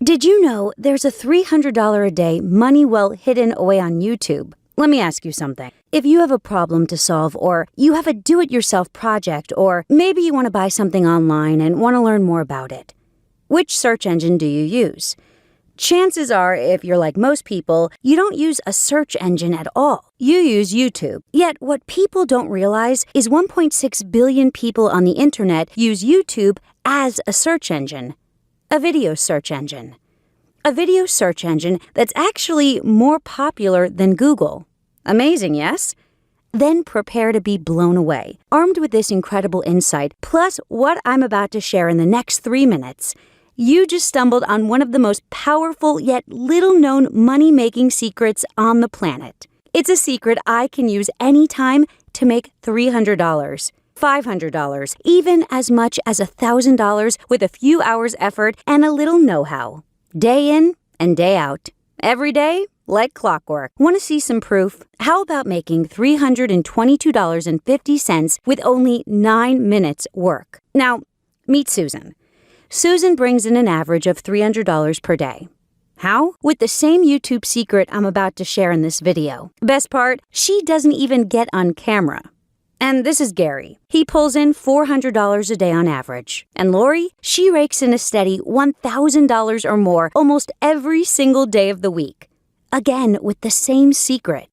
Did you know there's a $300 a day money well hidden away on YouTube? Let me ask you something. If you have a problem to solve, or you have a do-it-yourself project, or maybe you want to buy something online and want to learn more about it, which search engine do you use? Chances are, if you're like most people, you don't use a search engine at all. You use YouTube. Yet what people don't realize is 1.6 billion people on the internet use YouTube as a search engine. A video search engine. A video search engine that's actually more popular than Google. Amazing, yes? Then prepare to be blown away. Armed with this incredible insight, plus what I'm about to share in the next 3 minutes, you just stumbled on one of the most powerful yet little-known money-making secrets on the planet. It's a secret I can use anytime to make $300. $500, even as much as $1,000 with a few hours' effort and a little know-how. Day in and day out. Every day, like clockwork. Want to see some proof? How about making $322.50 with only 9 minutes work? Now, meet Susan. Susan brings in an average of $300 per day. How? With the same YouTube secret I'm about to share in this video. Best part, she doesn't even get on camera. And this is Gary. He pulls in $400 a day on average. And Lori, she rakes in a steady $1,000 or more almost every single day of the week. Again, with the same secret.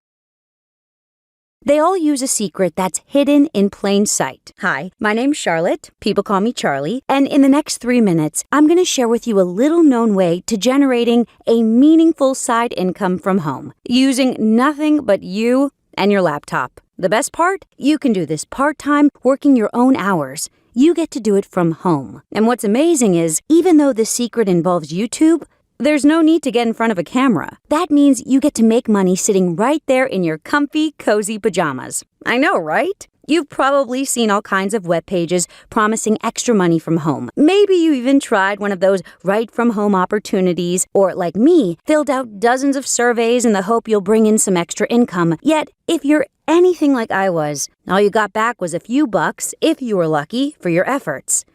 They all use a secret that's hidden in plain sight. Hi, my name's Charlotte. People call me Charlie. And in the next 3 minutes, I'm going to share with you a little-known way to generating a meaningful side income from home, using nothing but you and your laptop. The best part? You can do this part-time, working your own hours. You get to do it from home. And what's amazing is, even though the secret involves YouTube, there's no need to get in front of a camera. That means you get to make money sitting right there in your comfy, cozy pajamas. I know, right? You've probably seen all kinds of web pages promising extra money from home. Maybe you even tried one of those right-from-home opportunities, or like me, filled out dozens of surveys in the hope you'll bring in some extra income. Yet, if you're anything like I was, all you got back was a few bucks, if you were lucky, for your efforts.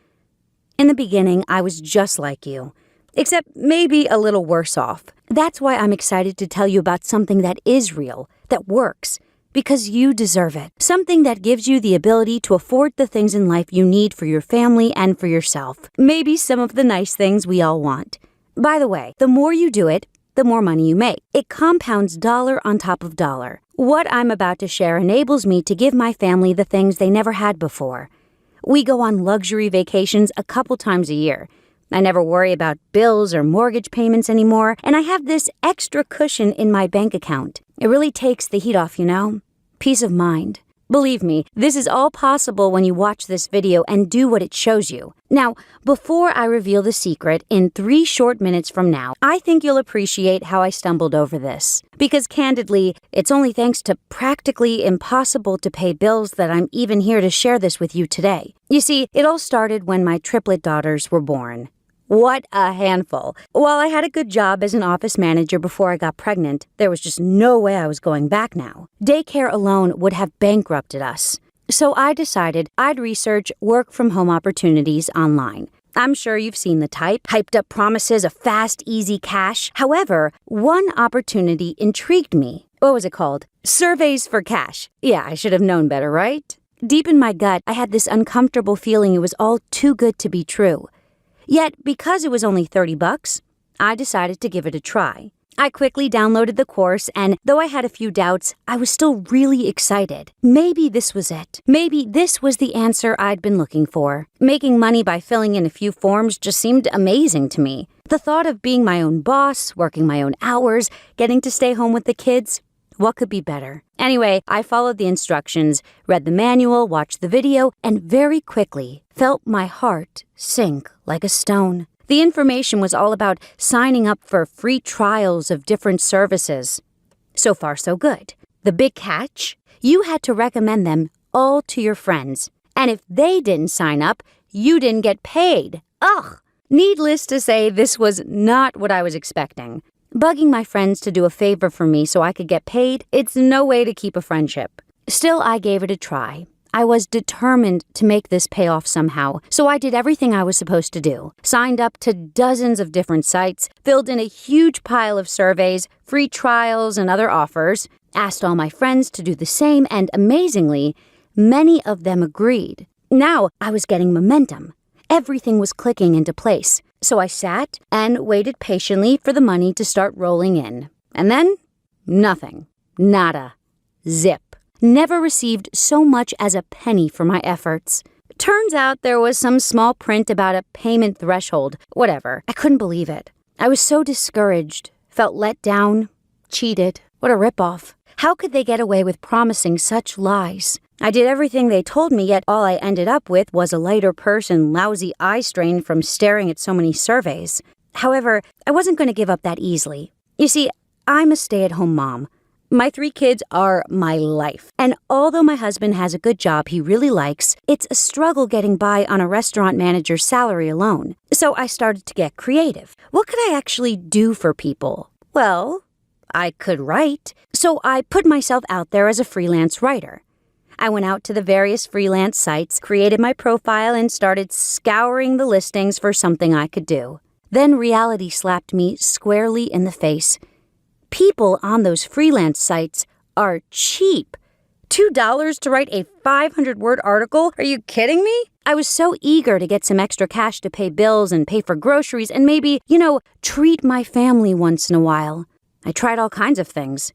In the beginning, I was just like you, except maybe a little worse off. That's why I'm excited to tell you about something that is real, that works. Because you deserve it. Something that gives you the ability to afford the things in life you need for your family and for yourself. Maybe some of the nice things we all want. By the way, the more you do it, the more money you make. It compounds dollar on top of dollar. What I'm about to share enables me to give my family the things they never had before. We go on luxury vacations a couple times a year. I never worry about bills or mortgage payments anymore, and I have this extra cushion in my bank account. It really takes the heat off, you know? Peace of mind. Believe me, this is all possible when you watch this video and do what it shows you. Now, before I reveal the secret in 3 short minutes from now, I think you'll appreciate how I stumbled over this. Because candidly, it's only thanks to practically impossible to pay bills that I'm even here to share this with you today. You see, it all started when my triplet daughters were born. What a handful. While I had a good job as an office manager before I got pregnant, there was just no way I was going back now. Daycare alone would have bankrupted us. So I decided I'd research work-from-home opportunities online. I'm sure you've seen the type, hyped up promises of fast, easy cash. However, one opportunity intrigued me. What was it called? Surveys for cash. Yeah, I should have known better, right? Deep in my gut, I had this uncomfortable feeling it was all too good to be true. Yet, because it was only $30, I decided to give it a try. I quickly downloaded the course, and though I had a few doubts, I was still really excited. Maybe this was it. Maybe this was the answer I'd been looking for. Making money by filling in a few forms just seemed amazing to me. The thought of being my own boss, working my own hours, getting to stay home with the kids, what could be better? Anyway, I followed the instructions, read the manual, watched the video, and very quickly felt my heart sink like a stone. The information was all about signing up for free trials of different services. So far, so good. The big catch? You had to recommend them all to your friends. And if they didn't sign up, you didn't get paid. Ugh! Needless to say, this was not what I was expecting. Bugging my friends to do a favor for me so I could get paid, it's no way to keep a friendship. Still, I gave it a try. I was determined to make this pay off somehow, so I did everything I was supposed to do. Signed up to dozens of different sites, filled in a huge pile of surveys, free trials, and other offers, asked all my friends to do the same, and amazingly, many of them agreed. Now I was getting momentum. Everything was clicking into place, so I sat and waited patiently for the money to start rolling in. And then, nothing. Nada. Zip. Never received so much as a penny for my efforts. Turns out there was some small print about a payment threshold. Whatever. I couldn't believe it. I was so discouraged, felt let down, cheated. What a ripoff. How could they get away with promising such lies? I did everything they told me, yet all I ended up with was a lighter purse and lousy eye strain from staring at so many surveys. However, I wasn't going to give up that easily. You see, I'm a stay-at-home mom. My 3 kids are my life. And although my husband has a good job he really likes, it's a struggle getting by on a restaurant manager's salary alone. So I started to get creative. What could I actually do for people? Well, I could write. So I put myself out there as a freelance writer. I went out to the various freelance sites, created my profile, and started scouring the listings for something I could do. Then reality slapped me squarely in the face. People on those freelance sites are cheap. $2 to write a 500-word article? Are you kidding me? I was so eager to get some extra cash to pay bills and pay for groceries and maybe, treat my family once in a while. I tried all kinds of things.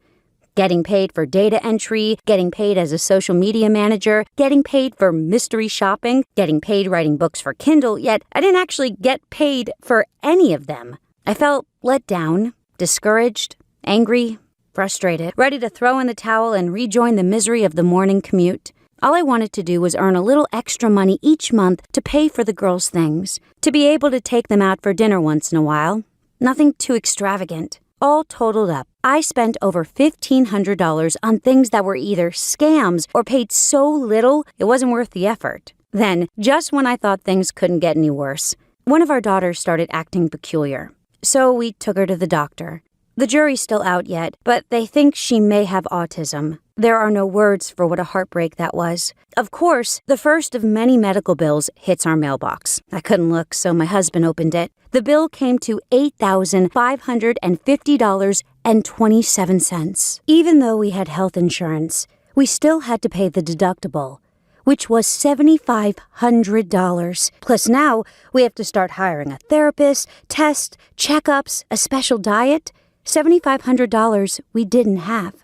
Getting paid for data entry, getting paid as a social media manager, getting paid for mystery shopping, getting paid writing books for Kindle, yet I didn't actually get paid for any of them. I felt let down, discouraged, angry, frustrated, ready to throw in the towel and rejoin the misery of the morning commute. All I wanted to do was earn a little extra money each month to pay for the girls' things, to be able to take them out for dinner once in a while. Nothing too extravagant. All totaled up, I spent over $1,500 on things that were either scams or paid so little it wasn't worth the effort. Then, just when I thought things couldn't get any worse, one of our daughters started acting peculiar. So we took her to the doctor. The jury's still out yet, but they think she may have autism. There are no words for what a heartbreak that was. Of course, the first of many medical bills hits our mailbox. I couldn't look, so my husband opened it. The bill came to $8,550.27. Even though we had health insurance, we still had to pay the deductible, which was $7,500. Plus now, we have to start hiring a therapist, tests, checkups, a special diet. $7,500 we didn't have.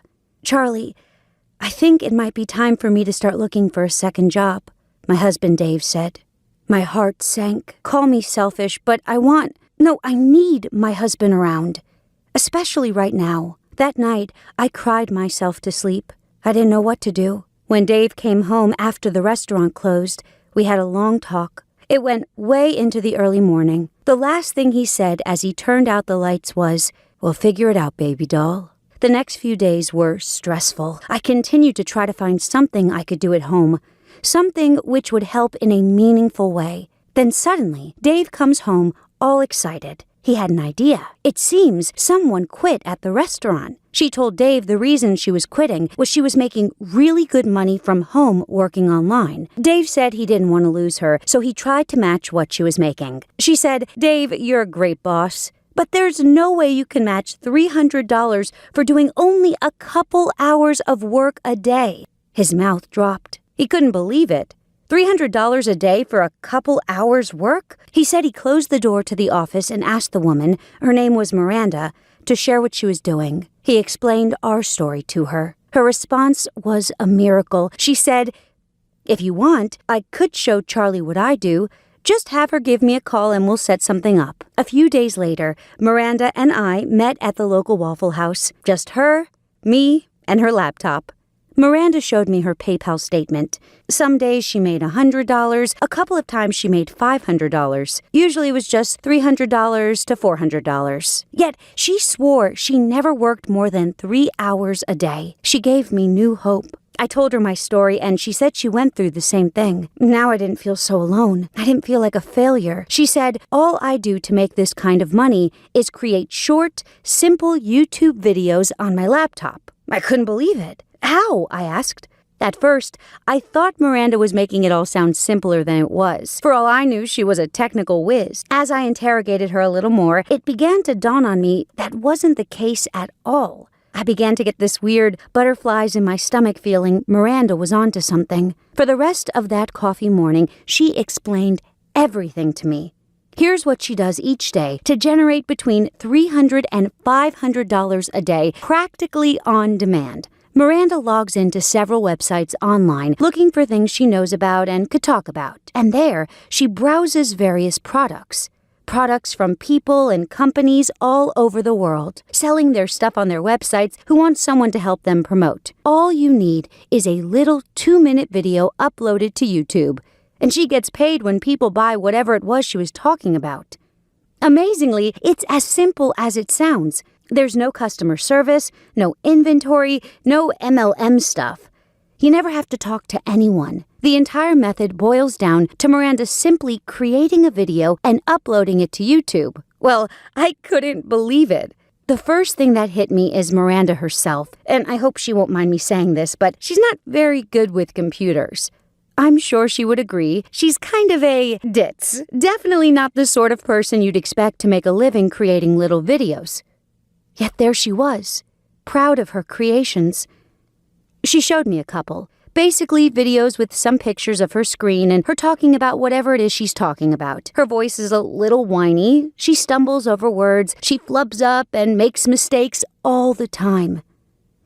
Charlie, I think it might be time for me to start looking for a second job, my husband Dave said. My heart sank. Call me selfish, but I need my husband around, especially right now. That night, I cried myself to sleep. I didn't know what to do. When Dave came home after the restaurant closed, we had a long talk. It went way into the early morning. The last thing he said as he turned out the lights was, "We'll figure it out, baby doll." The next few days were stressful. I continued to try to find something I could do at home, something which would help in a meaningful way. Then suddenly, Dave comes home all excited. He had an idea. It seems someone quit at the restaurant. She told Dave the reason she was quitting was she was making really good money from home working online. Dave said he didn't want to lose her, so he tried to match what she was making. She said, "Dave, you're a great boss, but there's no way you can match $300 for doing only a couple hours of work a day." His mouth dropped. He couldn't believe it. $300 a day for a couple hours work? He said he closed the door to the office and asked the woman, her name was Miranda, to share what she was doing. He explained our story to her. Her response was a miracle. She said, "If you want, I could show Charlie what I do. Just have her give me a call and we'll set something up." A few days later, Miranda and I met at the local Waffle House. Just her, me, and her laptop. Miranda showed me her PayPal statement. Some days she made $100, a couple of times she made $500. Usually it was just $300 to $400. Yet she swore she never worked more than 3 hours a day. She gave me new hope. I told her my story and she said she went through the same thing. Now I didn't feel so alone. I didn't feel like a failure. She said, "All I do to make this kind of money is create short, simple YouTube videos on my laptop." I couldn't believe it. "How?" I asked. At first, I thought Miranda was making it all sound simpler than it was. For all I knew, she was a technical whiz. As I interrogated her a little more, it began to dawn on me that wasn't the case at all. I began to get this weird butterflies in my stomach feeling Miranda was onto something. For the rest of that coffee morning, she explained everything to me. Here's what she does each day to generate between $300 and $500 a day, practically on demand. Miranda logs into several websites online looking for things she knows about and could talk about. And there, she browses various products. Products from people and companies all over the world, selling their stuff on their websites who want someone to help them promote. All you need is a little 2-minute video uploaded to YouTube, and she gets paid when people buy whatever it was she was talking about. Amazingly, it's as simple as it sounds. There's no customer service, no inventory, no MLM stuff. You never have to talk to anyone. The entire method boils down to Miranda simply creating a video and uploading it to YouTube. Well, I couldn't believe it. The first thing that hit me is Miranda herself, and I hope she won't mind me saying this, but she's not very good with computers. I'm sure she would agree. She's kind of a ditz. Definitely not the sort of person you'd expect to make a living creating little videos. Yet there she was, proud of her creations. She showed me a couple. Basically, videos with some pictures of her screen and her talking about whatever it is she's talking about. Her voice is a little whiny. She stumbles over words. She flubs up and makes mistakes all the time.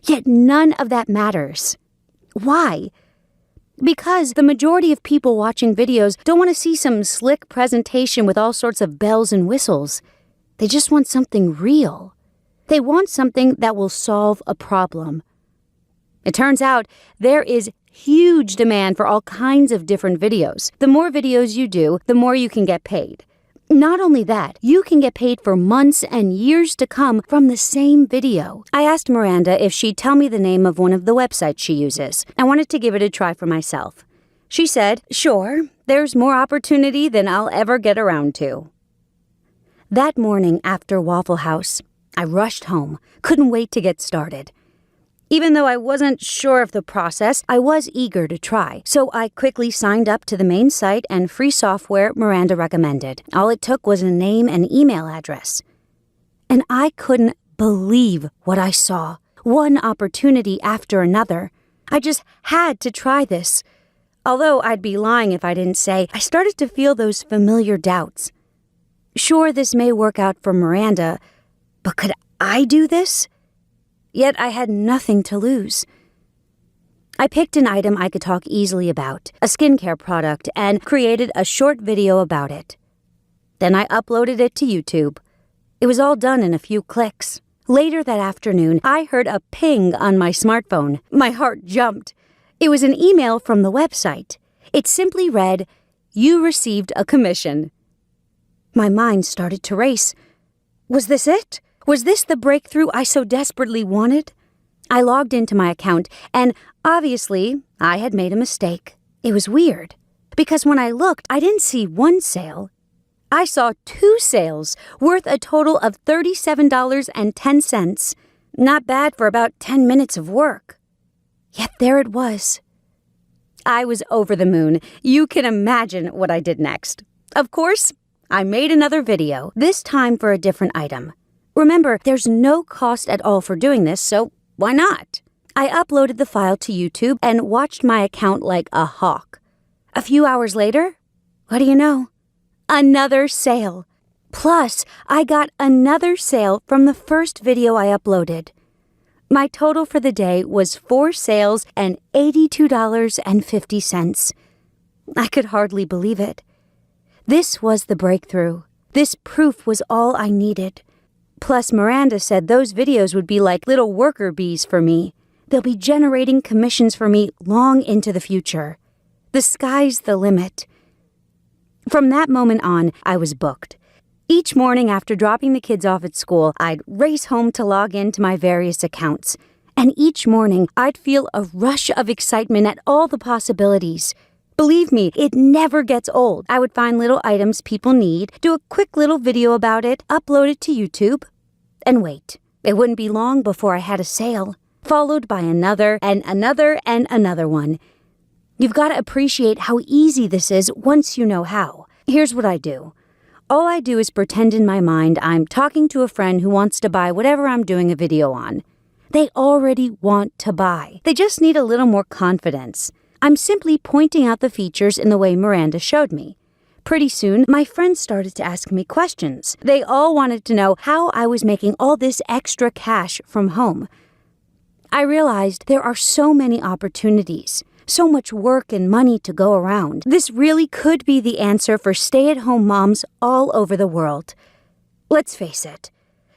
Yet none of that matters. Why? Because the majority of people watching videos don't want to see some slick presentation with all sorts of bells and whistles. They just want something real. They want something that will solve a problem. It turns out there is huge demand for all kinds of different videos. The more videos you do, the more you can get paid. Not only that, you can get paid for months and years to come from the same video. I asked Miranda if she'd tell me the name of one of the websites she uses. I wanted to give it a try for myself. She said, "Sure, there's more opportunity than I'll ever get around to." That morning after Waffle House, I rushed home, couldn't wait to get started. Even though I wasn't sure of the process, I was eager to try, so I quickly signed up to the main site and free software Miranda recommended. All it took was a name and email address. And I couldn't believe what I saw, one opportunity after another. I just had to try this. Although I'd be lying if I didn't say I started to feel those familiar doubts. Sure, this may work out for Miranda, but could I do this? Yet I had nothing to lose. I picked an item I could talk easily about, a skincare product, and created a short video about it. Then I uploaded it to YouTube. It was all done in a few clicks. Later that afternoon, I heard a ping on my smartphone. My heart jumped. It was an email from the website. It simply read, "You received a commission." My mind started to race. Was this it? Was this the breakthrough I so desperately wanted? I logged into my account, and obviously, I had made a mistake. It was weird, because when I looked, I didn't see one sale. I saw 2 sales, worth a total of $37.10. Not bad for about 10 minutes of work. Yet there it was. I was over the moon. You can imagine what I did next. Of course, I made another video, this time for a different item. Remember, there's no cost at all for doing this, so why not? I uploaded the file to YouTube and watched my account like a hawk. A few hours later, what do you know? Another sale. Plus, I got another sale from the first video I uploaded. My total for the day was 4 sales and $82.50. I could hardly believe it. This was the breakthrough. This proof was all I needed. Plus, Miranda said those videos would be like little worker bees for me. They'll be generating commissions for me long into the future. The sky's the limit. From that moment on, I was booked. Each morning after dropping the kids off at school, I'd race home to log into my various accounts. And each morning, I'd feel a rush of excitement at all the possibilities. Believe me, it never gets old. I would find little items people need, do a quick little video about it, upload it to YouTube, and wait. It wouldn't be long before I had a sale. followed by another and another and another one. You've got to appreciate how easy this is once you know how. Here's what I do. All I do is pretend in my mind I'm talking to a friend who wants to buy whatever I'm doing a video on. They already want to buy. They just need a little more confidence. I'm simply pointing out the features in the way Miranda showed me. Pretty soon, my friends started to ask me questions. They all wanted to know how I was making all this extra cash from home. I realized there are so many opportunities, so much work and money to go around. This really could be the answer for stay-at-home moms all over the world. Let's face it,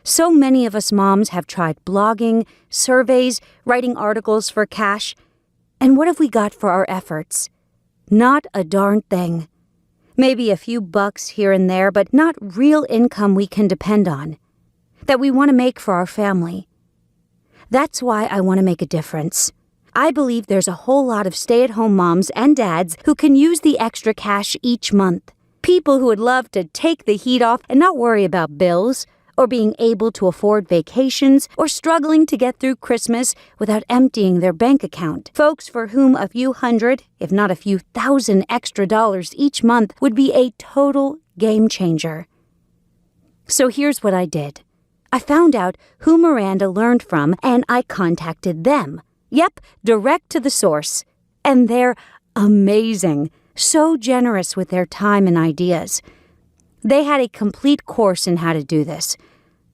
so many of us moms have tried blogging, surveys, writing articles for cash. And what have we got for our efforts? Not a darn thing. Maybe a few bucks here and there, but not real income we can depend on, that we want to make for our family. That's why I want to make a difference. I believe there's a whole lot of stay-at-home moms and dads who can use the extra cash each month. People who would love to take the heat off and not worry about bills, or being able to afford vacations, or struggling to get through Christmas without emptying their bank account. Folks for whom a few hundred, if not a few thousand extra dollars each month would be a total game changer. So here's what I did. I found out who Miranda learned from, and I contacted them. Yep, direct to the source. And they're amazing, so generous with their time and ideas. They had a complete course in how to do this.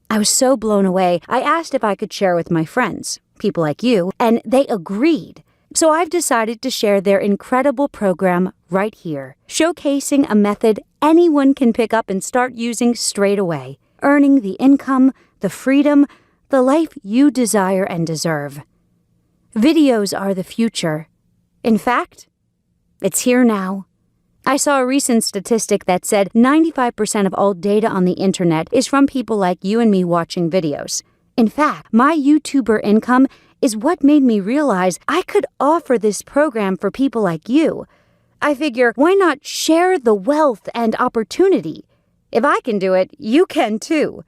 I was so blown away, I asked if I could share with my friends, people like you, and they agreed. So I've decided to share their incredible program right here, showcasing a method anyone can pick up and start using straight away, earning the income, the freedom, the life you desire and deserve. Videos are the future. In fact, it's here now. I saw a recent statistic that said 95% of all data on the internet is from people like you and me watching videos. In fact, my YouTuber income is what made me realize I could offer this program for people like you. I figure, why not share the wealth and opportunity? If I can do it, you can too.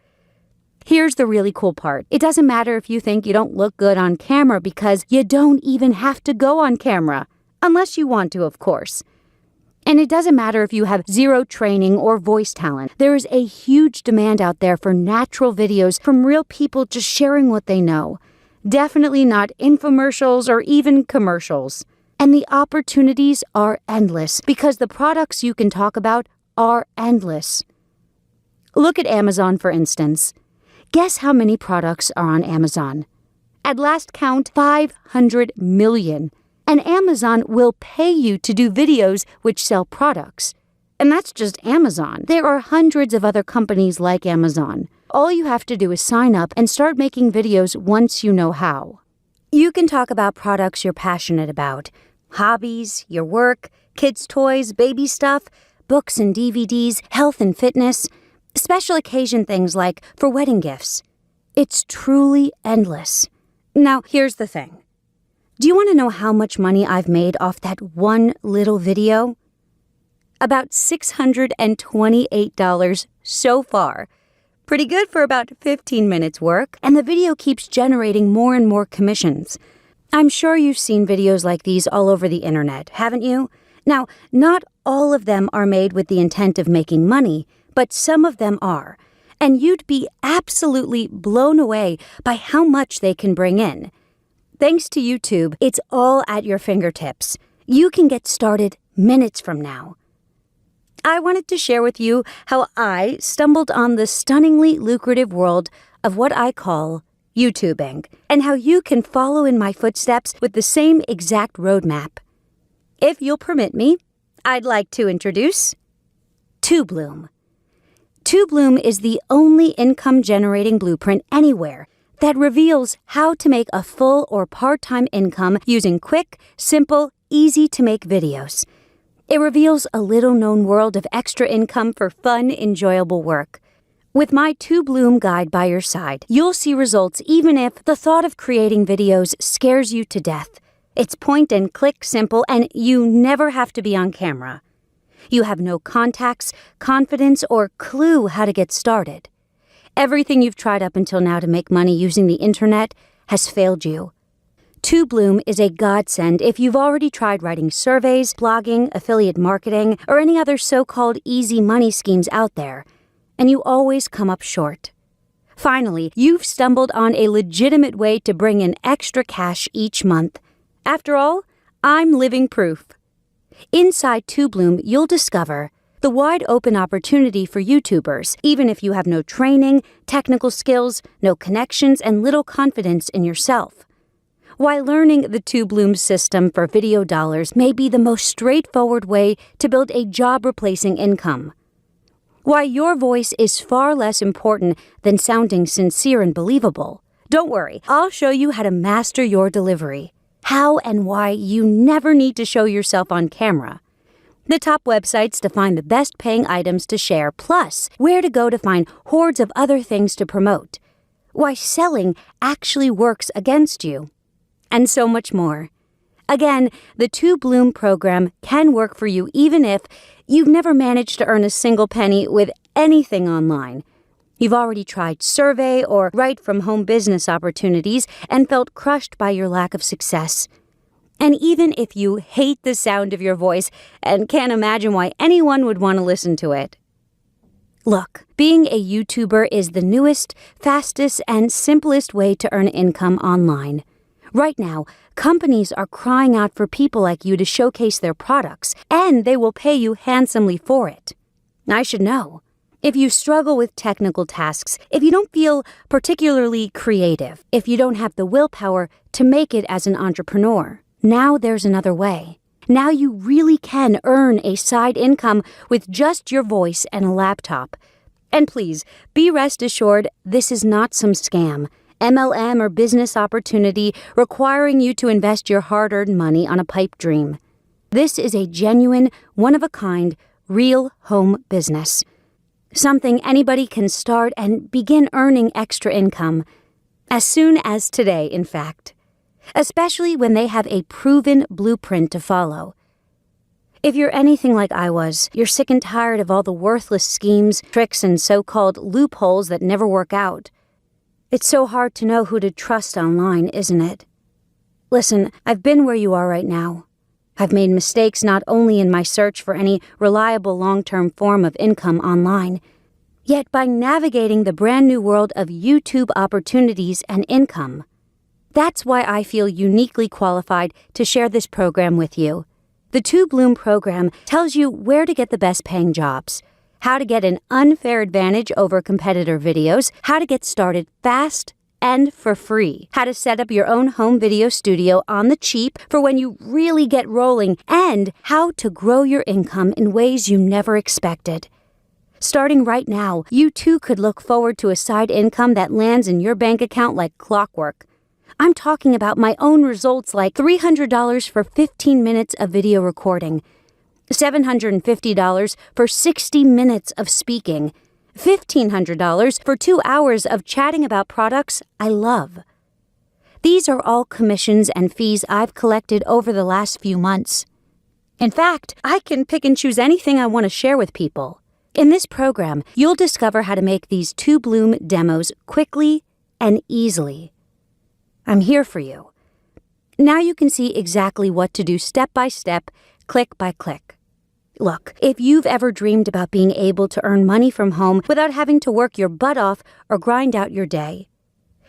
Here's the really cool part. It doesn't matter if you think you don't look good on camera because you don't even have to go on camera. Unless you want to, of course. And it doesn't matter if you have zero training or voice talent. There is a huge demand out there for natural videos from real people just sharing what they know. Definitely not infomercials or even commercials. And the opportunities are endless because the products you can talk about are endless. Look at Amazon, for instance. Guess how many products are on Amazon? At last count, 500 million. And Amazon will pay you to do videos which sell products. And that's just Amazon. There are hundreds of other companies like Amazon. All you have to do is sign up and start making videos once you know how. You can talk about products you're passionate about, hobbies, your work, kids' toys, baby stuff, books and DVDs, health and fitness, special occasion things like for wedding gifts. It's truly endless. Now, here's the thing. Do you want to know how much money I've made off that one little video? About $628 so far. Pretty good for about 15 minutes work, and the video keeps generating more and more commissions. I'm sure you've seen videos like these all over the internet, haven't you? Now, not all of them are made with the intent of making money, but some of them are. And you'd be absolutely blown away by how much they can bring in. Thanks to YouTube, it's all at your fingertips. You can get started minutes from now. I wanted to share with you how I stumbled on the stunningly lucrative world of what I call YouTubing, and how you can follow in my footsteps with the same exact roadmap. If you'll permit me, I'd like to introduce TubeLoom. TubeLoom is the only income-generating blueprint anywhere that reveals how to make a full or part-time income using quick, simple, easy-to-make videos. It reveals a little-known world of extra income for fun, enjoyable work. With my TubeLoom guide by your side, you'll see results even if the thought of creating videos scares you to death. It's point-and-click simple, and you never have to be on camera. You have no contacts, confidence, or clue how to get started. Everything you've tried up until now to make money using the internet has failed you. TubeLoom is a godsend if you've already tried writing surveys, blogging, affiliate marketing, or any other so-called easy money schemes out there, and you always come up short. Finally, you've stumbled on a legitimate way to bring in extra cash each month. After all, I'm living proof. Inside TubeLoom, you'll discover the wide-open opportunity for YouTubers, even if you have no training, technical skills, no connections, and little confidence in yourself. Why learning the TubeLoom system for video dollars may be the most straightforward way to build a job-replacing income. Why your voice is far less important than sounding sincere and believable. Don't worry, I'll show you how to master your delivery. How and why you never need to show yourself on camera. The top websites to find the best paying items to share, plus where to go to find hordes of other things to promote. Why selling actually works against you. And so much more. Again, the TubeLoom program can work for you even if you've never managed to earn a single penny with anything online. You've already tried survey or write-from-home business opportunities and felt crushed by your lack of success. And even if you hate the sound of your voice and can't imagine why anyone would want to listen to it. Look, being a YouTuber is the newest, fastest, and simplest way to earn income online. Right now, companies are crying out for people like you to showcase their products, and they will pay you handsomely for it. I should know. If you struggle with technical tasks, if you don't feel particularly creative, if you don't have the willpower to make it as an entrepreneur, now there's another way. Now you really can earn a side income with just your voice and a laptop. And please, be rest assured, this is not some scam, MLM or business opportunity requiring you to invest your hard-earned money on a pipe dream. This is a genuine, one-of-a-kind, real home business. Something anybody can start and begin earning extra income. As soon as today, in fact. Especially when they have a proven blueprint to follow. If you're anything like I was, you're sick and tired of all the worthless schemes, tricks, and so-called loopholes that never work out. It's so hard to know who to trust online, isn't it? Listen, I've been where you are right now. I've made mistakes not only in my search for any reliable long-term form of income online, yet by navigating the brand new world of YouTube opportunities and income. That's why I feel uniquely qualified to share this program with you. The TubeLoom program tells you where to get the best paying jobs, how to get an unfair advantage over competitor videos, how to get started fast and for free, how to set up your own home video studio on the cheap for when you really get rolling, and how to grow your income in ways you never expected. Starting right now, you too could look forward to a side income that lands in your bank account like clockwork. I'm talking about my own results like $300 for 15 minutes of video recording, $750 for 60 minutes of speaking, $1,500 for 2 hours of chatting about products I love. These are all commissions and fees I've collected over the last few months. In fact, I can pick and choose anything I want to share with people. In this program, you'll discover how to make these TubeLoom demos quickly and easily. I'm here for you. Now you can see exactly what to do step by step, click by click. Look, if you've ever dreamed about being able to earn money from home without having to work your butt off or grind out your day,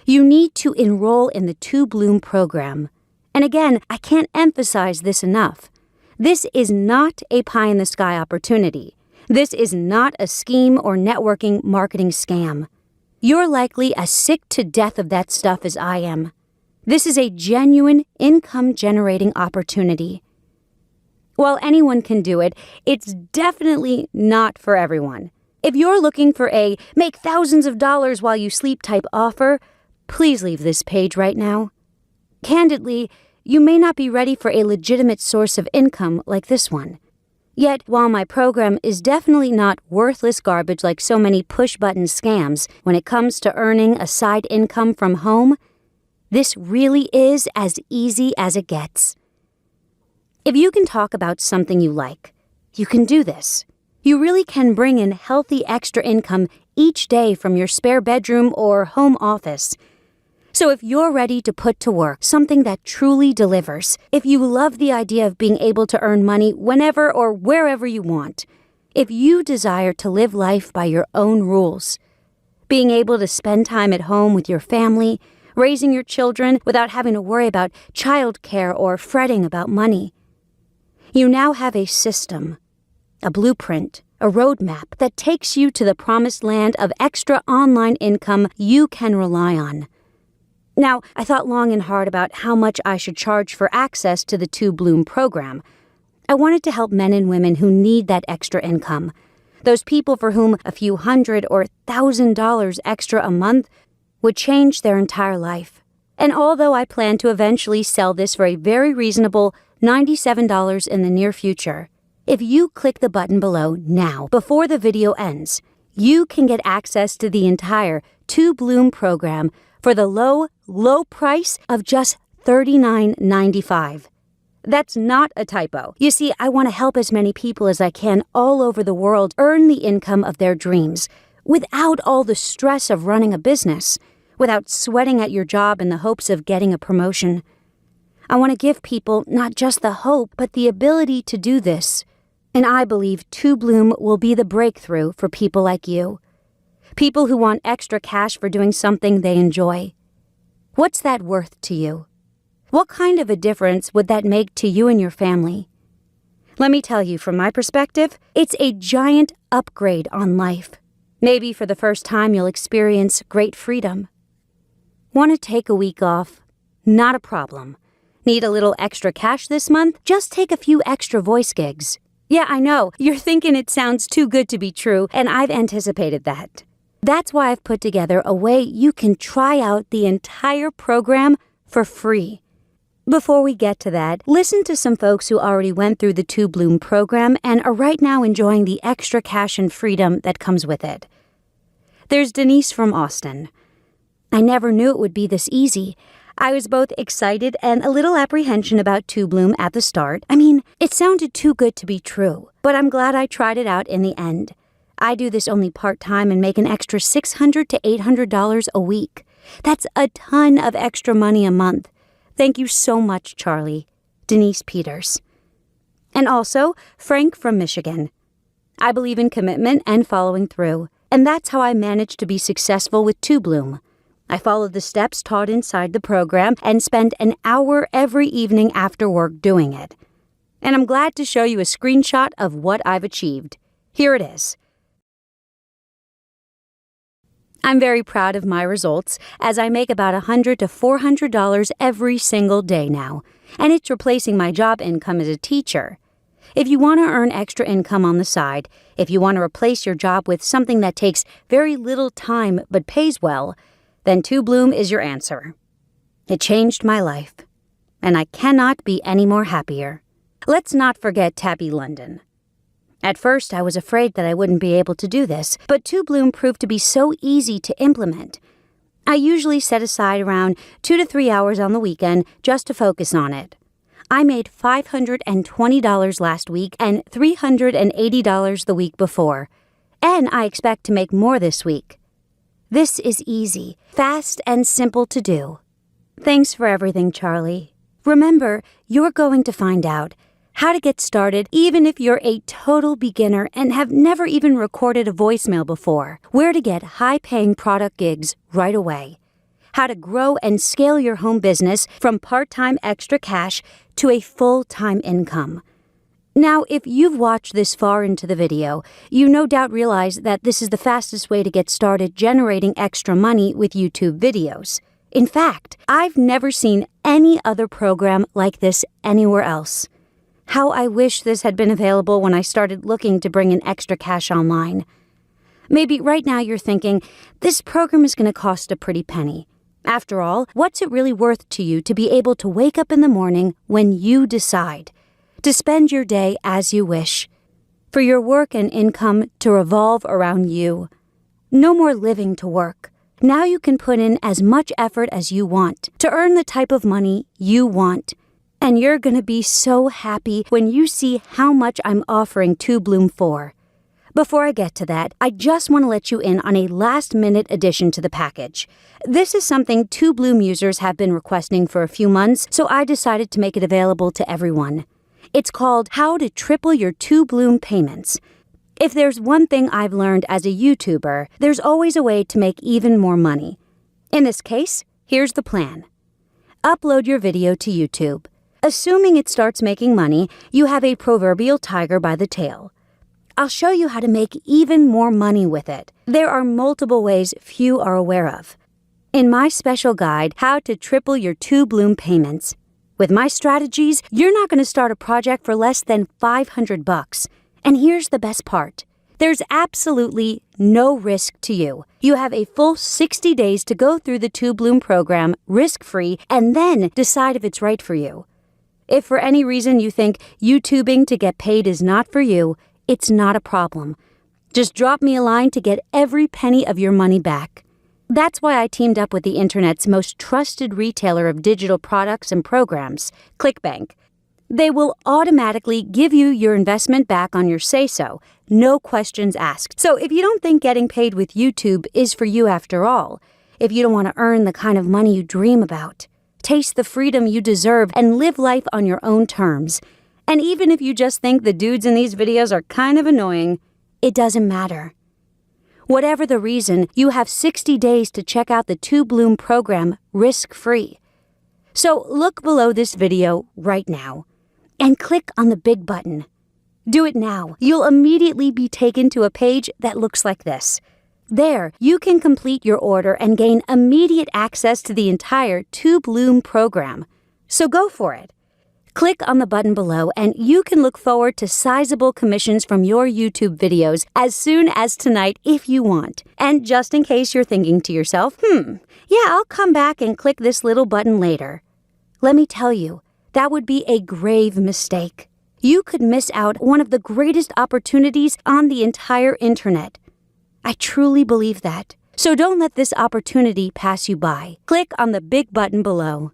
you need to enroll in the TubeLoom program. And again, I can't emphasize this enough. This is not a pie-in-the-sky opportunity. This is not a scheme or networking marketing scam. You're likely as sick to death of that stuff as I am. This is a genuine income-generating opportunity. While anyone can do it, it's definitely not for everyone. If you're looking for a make thousands of dollars while you sleep type offer, please leave this page right now. Candidly, you may not be ready for a legitimate source of income like this one. Yet, while my program is definitely not worthless garbage like so many push-button scams when it comes to earning a side income from home, this really is as easy as it gets. If you can talk about something you like, you can do this. You really can bring in healthy extra income each day from your spare bedroom or home office. So if you're ready to put to work something that truly delivers, if you love the idea of being able to earn money whenever or wherever you want, if you desire to live life by your own rules, being able to spend time at home with your family, raising your children without having to worry about childcare or fretting about money, you now have a system, a blueprint, a roadmap that takes you to the promised land of extra online income you can rely on. Now, I thought long and hard about how much I should charge for access to the TubeLoom program. I wanted to help men and women who need that extra income, those people for whom a few $100 or $1,000 extra a month would change their entire life. And although I plan to eventually sell this for a very reasonable $97 in the near future, if you click the button below now, before the video ends, you can get access to the entire TubeLoom program for the low price of just $39.95. That's not a typo. You see, I want to help as many people as I can all over the world earn the income of their dreams without all the stress of running a business, without sweating at your job in the hopes of getting a promotion. I want to give people not just the hope, but the ability to do this. And I believe TubeLoom will be the breakthrough for people like you. People who want extra cash for doing something they enjoy. What's that worth to you? What kind of a difference would that make to you and your family? Let me tell you, from my perspective, it's a giant upgrade on life. Maybe for the first time you'll experience great freedom. Want to take a week off? Not a problem. Need a little extra cash this month? Just take a few extra voice gigs. Yeah, I know, you're thinking it sounds too good to be true, and I've anticipated that. That's why I've put together a way you can try out the entire program for free. Before we get to that, listen to some folks who already went through the TubeLoom program and are right now enjoying the extra cash and freedom that comes with it. There's Denise from Austin. I never knew it would be this easy. I was both excited and a little apprehension about TubeLoom at the start. I mean, it sounded too good to be true, but I'm glad I tried it out in the end. I do this only part-time and make an extra $600 to $800 a week. That's a ton of extra money a month. Thank you so much, Charlie. Denise Peters. And also, Frank from Michigan. I believe in commitment and following through, and that's how I managed to be successful with TubeLoom. I followed the steps taught inside the program and spend an hour every evening after work doing it. And I'm glad to show you a screenshot of what I've achieved. Here it is. I'm very proud of my results, as I make about $100 to $400 every single day now, and it's replacing my job income as a teacher. If you want to earn extra income on the side, if you want to replace your job with something that takes very little time but pays well, then TubeLoom is your answer. It changed my life, and I cannot be any more happier. Let's not forget Tabby London. At first, I was afraid that I wouldn't be able to do this, but TubeLoom proved to be so easy to implement. I usually set aside around 2 to 3 hours on the weekend just to focus on it. I made $520 last week and $380 the week before, and I expect to make more this week. This is easy, fast, and simple to do. Thanks for everything, Charlie. Remember, you're going to find out how to get started even if you're a total beginner and have never even recorded a voicemail before, where to get high-paying product gigs right away, how to grow and scale your home business from part-time extra cash to a full-time income. Now, if you've watched this far into the video, you no doubt realize that this is the fastest way to get started generating extra money with YouTube videos. In fact, I've never seen any other program like this anywhere else. How I wish this had been available when I started looking to bring in extra cash online. Maybe right now you're thinking, this program is going to cost a pretty penny. After all, what's it really worth to you to be able to wake up in the morning when you decide, to spend your day as you wish, for your work and income to revolve around you? No more living to work. Now you can put in as much effort as you want to earn the type of money you want. And you're going to be so happy when you see how much I'm offering TubeLoom for. Before I get to that, I just want to let you in on a last-minute addition to the package. This is something TubeLoom users have been requesting for a few months, so I decided to make it available to everyone. It's called How to Triple Your TubeLoom Payments. If there's one thing I've learned as a YouTuber, there's always a way to make even more money. In this case, here's the plan. Upload your video to YouTube. Assuming it starts making money, you have a proverbial tiger by the tail. I'll show you how to make even more money with it. There are multiple ways few are aware of. In my special guide, How to Triple Your TubeLoom Payments. With my strategies, you're not going to start a project for less than $500. And here's the best part. There's absolutely no risk to you. You have a full 60 days to go through the TubeLoom program risk-free and then decide if it's right for you. If for any reason you think YouTubing to get paid is not for you, it's not a problem. Just drop me a line to get every penny of your money back. That's why I teamed up with the internet's most trusted retailer of digital products and programs, ClickBank. They will automatically give you your investment back on your say-so, no questions asked. So if you don't think getting paid with YouTube is for you after all, if you don't want to earn the kind of money you dream about, taste the freedom you deserve, and live life on your own terms, and even if you just think the dudes in these videos are kind of annoying, it doesn't matter. Whatever the reason, you have 60 days to check out the TubeLoom program risk-free. So look below this video right now and click on the big button. Do it now. You'll immediately be taken to a page that looks like this. There, you can complete your order and gain immediate access to the entire TubeLoom program. So go for it. Click on the button below and you can look forward to sizable commissions from your YouTube videos as soon as tonight if you want. And just in case you're thinking to yourself, yeah, I'll come back and click this little button later. Let me tell you, that would be a grave mistake. You could miss out one of the greatest opportunities on the entire internet. I truly believe that. So don't let this opportunity pass you by. Click on the big button below.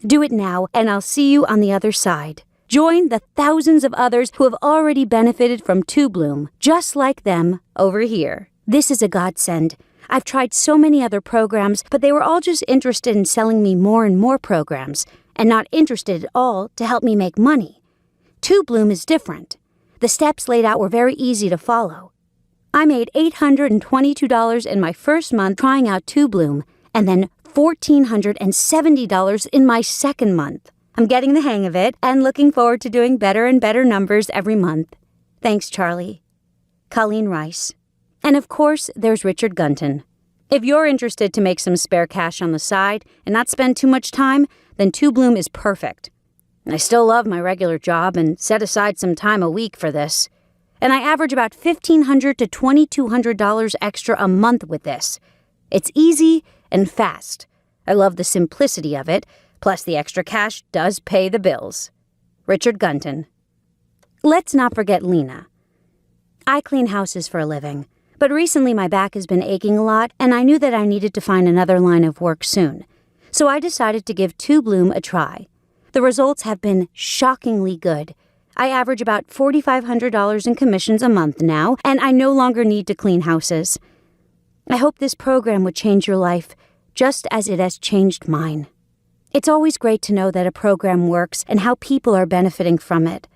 Do it now, and I'll see you on the other side. Join the thousands of others who have already benefited from TubeLoom, just like them over here. This is a godsend. I've tried so many other programs, but they were all just interested in selling me more and more programs, and not interested at all to help me make money. TubeLoom is different. The steps laid out were very easy to follow. I made $822 in my first month trying out TubeLoom, and then $1,470 in my second month. I'm getting the hang of it and looking forward to doing better and better numbers every month. Thanks, Charlie. Colleen Rice. And of course, there's Richard Gunton. If you're interested to make some spare cash on the side and not spend too much time, then TubeLoom is perfect. I still love my regular job and set aside some time a week for this. And I average about $1,500 to $2,200 extra a month with this. It's easy and fast. I love the simplicity of it, plus the extra cash does pay the bills. Richard Gunton. Let's not forget Lena. I clean houses for a living, but recently my back has been aching a lot, and I knew that I needed to find another line of work soon. So I decided to give TubeLoom a try. The results have been shockingly good. I average about $4,500 in commissions a month now, and I no longer need to clean houses. I hope this program would change your life, just as it has changed mine. It's always great to know that a program works and how people are benefiting from it.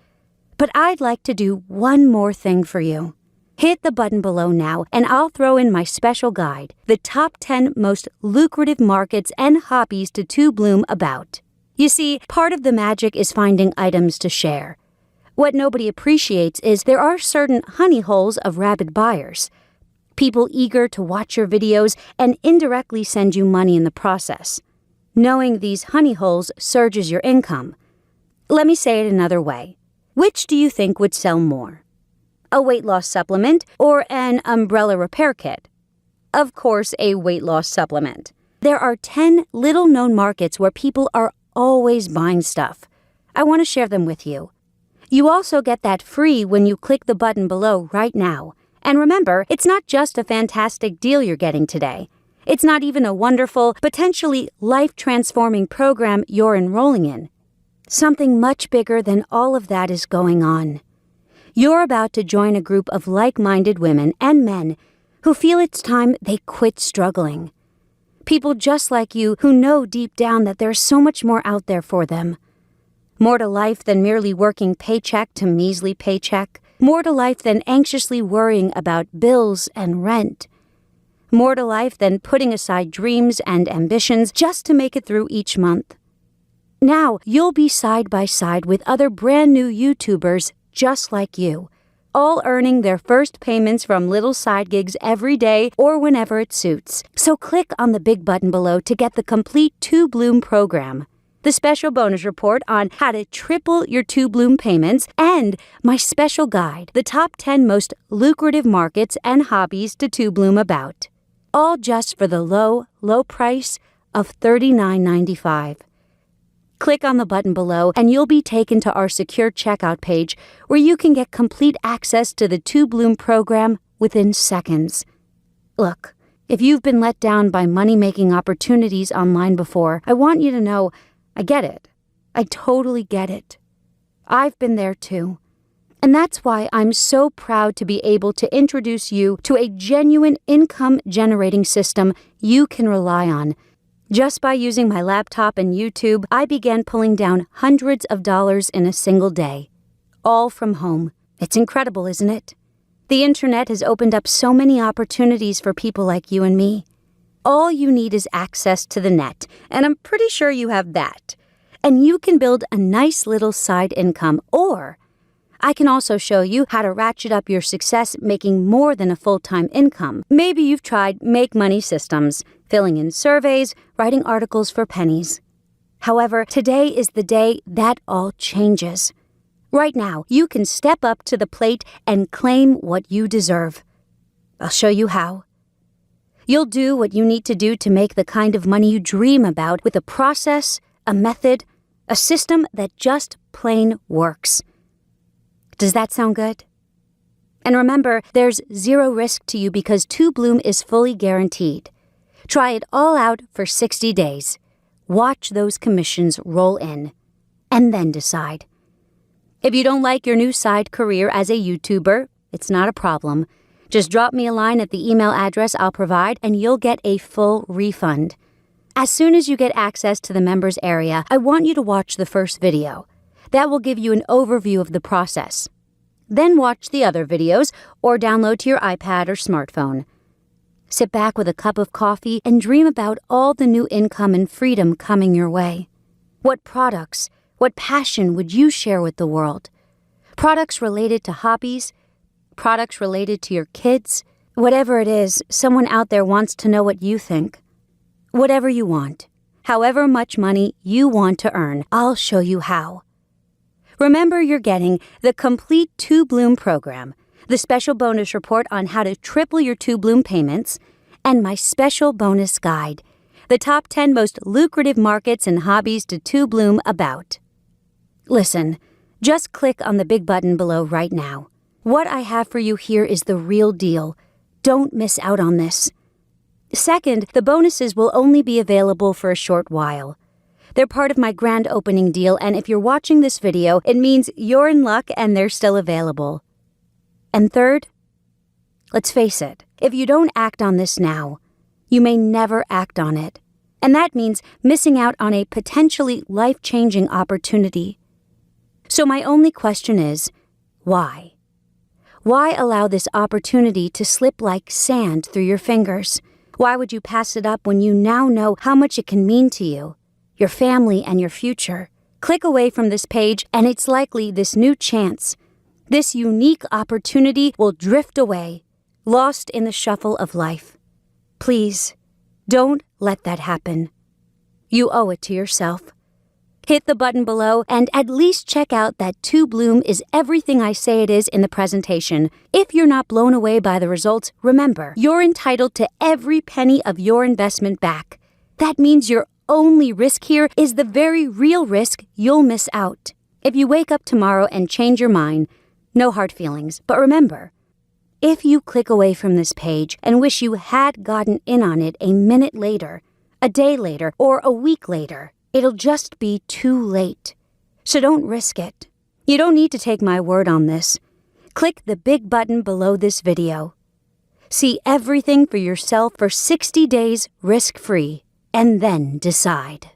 But I'd like to do one more thing for you. Hit the button below now, and I'll throw in my special guide, the top 10 most lucrative markets and hobbies to TubeLoom about. You see, part of the magic is finding items to share. What nobody appreciates is there are certain honey holes of rabid buyers. People eager to watch your videos and indirectly send you money in the process. Knowing these honey holes surges your income. Let me say it another way. Which do you think would sell more? A weight loss supplement or an umbrella repair kit? Of course, a weight loss supplement. There are 10 little-known markets where people are always buying stuff. I want to share them with you. You also get that free when you click the button below right now. And remember, it's not just a fantastic deal you're getting today. It's not even a wonderful, potentially life-transforming program you're enrolling in. Something much bigger than all of that is going on. You're about to join a group of like-minded women and men who feel it's time they quit struggling. People just like you who know deep down that there's so much more out there for them. More to life than merely working paycheck to measly paycheck. More to life than anxiously worrying about bills and rent. More to life than putting aside dreams and ambitions just to make it through each month. Now, you'll be side by side with other brand new YouTubers just like you, all earning their first payments from little side gigs every day or whenever it suits. So click on the big button below to get the complete TubeLoom program, the special bonus report on how to triple your TubeLoom payments, and my special guide, the top 10 most lucrative markets and hobbies to TubeLoom about. All just for the low, low price of $39.95. Click on the button below and you'll be taken to our secure checkout page where you can get complete access to the TubeLoom program within seconds. Look, if you've been let down by money-making opportunities online before, I want you to know I get it. I totally get it. I've been there too. And that's why I'm so proud to be able to introduce you to a genuine income-generating system you can rely on. Just by using my laptop and YouTube, I began pulling down hundreds of dollars in a single day. All from home. It's incredible, isn't it? The internet has opened up so many opportunities for people like you and me. All you need is access to the net, and I'm pretty sure you have that. And you can build a nice little side income, or I can also show you how to ratchet up your success making more than a full-time income. Maybe you've tried make money systems, filling in surveys, writing articles for pennies. However, today is the day that all changes. Right now, you can step up to the plate and claim what you deserve. I'll show you how. You'll do what you need to do to make the kind of money you dream about with a process, a method, a system that just plain works. Does that sound good? And remember, there's zero risk to you because TubeLoom is fully guaranteed. Try it all out for 60 days. Watch those commissions roll in, and then decide. If you don't like your new side career as a YouTuber, it's not a problem. Just drop me a line at the email address I'll provide, and you'll get a full refund. As soon as you get access to the members area, I want you to watch the first video. That will give you an overview of the process. Then watch the other videos or download to your iPad or smartphone. Sit back with a cup of coffee and dream about all the new income and freedom coming your way. What products, what passion would you share with the world? Products related to hobbies? Products related to your kids? Whatever it is, someone out there wants to know what you think. Whatever you want, however much money you want to earn, I'll show you how. Remember, you're getting the complete TubeLoom program, the special bonus report on how to triple your TubeLoom payments, and my special bonus guide, the top 10 most lucrative markets and hobbies to TubeLoom about. Listen, just click on the big button below right now. What I have for you here is the real deal. Don't miss out on this. Second, the bonuses will only be available for a short while. They're part of my grand opening deal, and if you're watching this video, it means you're in luck and they're still available. And third, let's face it, if you don't act on this now, you may never act on it. And that means missing out on a potentially life-changing opportunity. So my only question is, why? Why allow this opportunity to slip like sand through your fingers? Why would you pass it up when you now know how much it can mean to you, your family, and your future? Click away from this page, and it's likely this new chance, this unique opportunity will drift away, lost in the shuffle of life. Please, don't let that happen. You owe it to yourself. Hit the button below and at least check out that TubeLoom is everything I say it is in the presentation. If you're not blown away by the results, remember, you're entitled to every penny of your investment back. That means your only risk here is the very real risk you'll miss out. If you wake up tomorrow and change your mind, no hard feelings, but remember, if you click away from this page and wish you had gotten in on it a minute later, a day later, or a week later, it'll just be too late. So don't risk it. You don't need to take my word on this. Click the big button below this video. See everything for yourself for 60 days risk-free, and then decide.